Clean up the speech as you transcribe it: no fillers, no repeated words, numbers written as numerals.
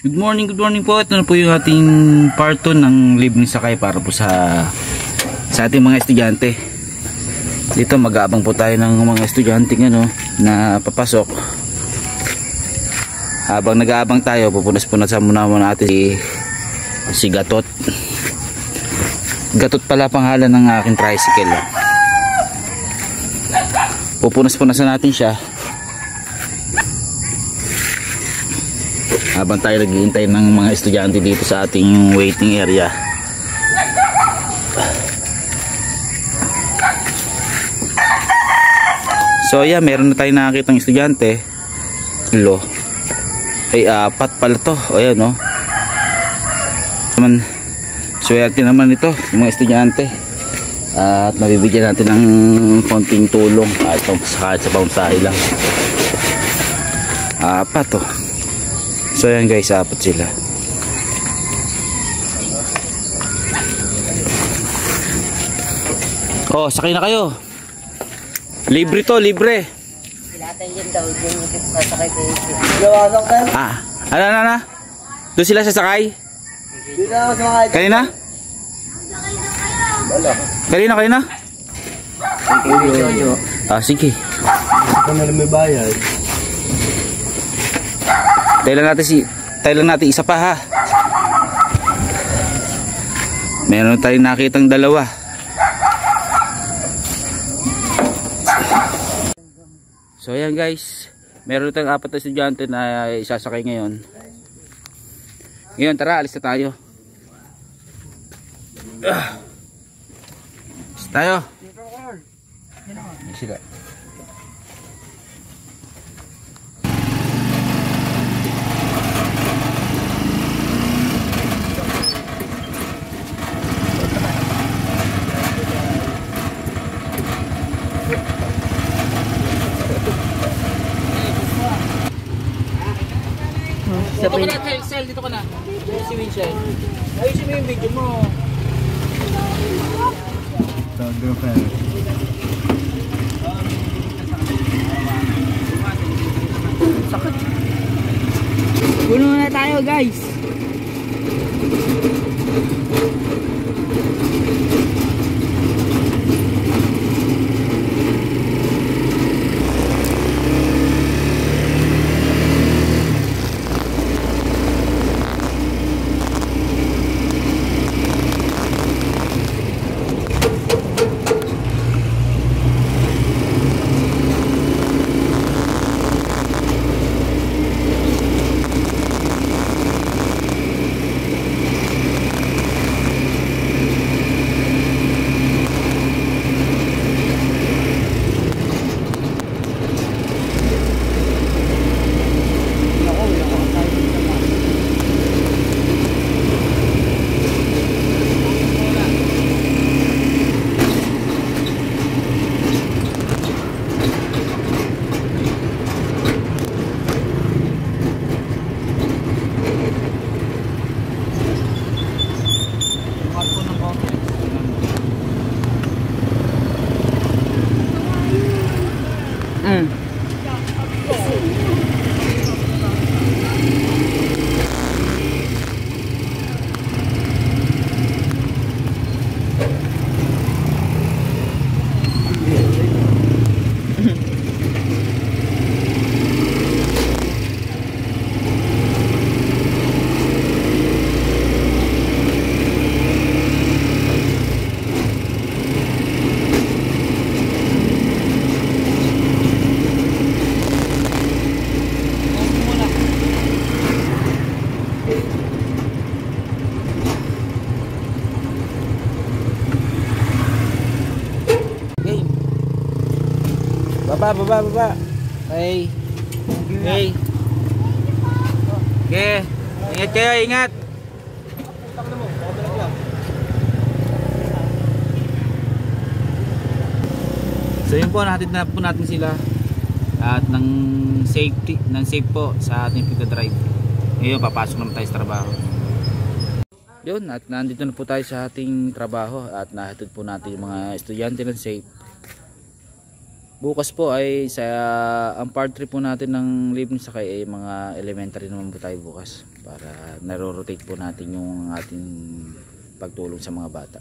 Good morning po. Ito na po yung ating part 2 ng libreng sakay para po sa ating mga estudyante. Dito mag-aabang po tayo ng mga estudyante na papasok. Habang nag-aabang tayo, pupunas-punasan muna natin si Gatot. Gatot pala pangalan ng aking tricycle. Pupunas-punasan natin siya habang tayo naghihintay ng mga estudyante dito sa ating waiting area. So yeah, meron na tayo nakakitang estudyante. Ay 4 pala to. O ayan o. Swerte naman ito yung mga estudyante. At mabibigyan natin ng konting tulong at sa pamasahe lang. 4 to. So yan guys, 4 sila. Oh, sakay na kayo. Libre to, libre. Silatan yan daw, yung sasakay ko. Ano? Doon sila sasakay? Dito na sasakay. Kanina? Kanina? Sige. Ito na may bayad. Tayo lang natin isa pa ha. Meron tayong nakitang dalawa. So ayan guys, meron tayong 4 na estudyante na isasakay ngayon. Ngayon tara, alis na tayo. Alis tayo. Sila. Dito ka na, Excel, dito ka na. Si Winchell. Ayusin mo yung video mo. Sakit. Puno na tayo guys. Baba. Hey. Okay. Ingat kayo, ingat. So yun po, nahatid na po natin sila at ng safe po sa ating pagdadrive. Ngayon papasok naman tayo sa trabaho. Yun, at nandito na po tayo sa ating trabaho at nahatid po natin yung mga estudyante ng safe. Bukas po ay ang part 3 po natin ng libreng sakay ay mga elementary naman po tayo bukas. para naro-rotate po natin yung ating pagtulong sa mga bata.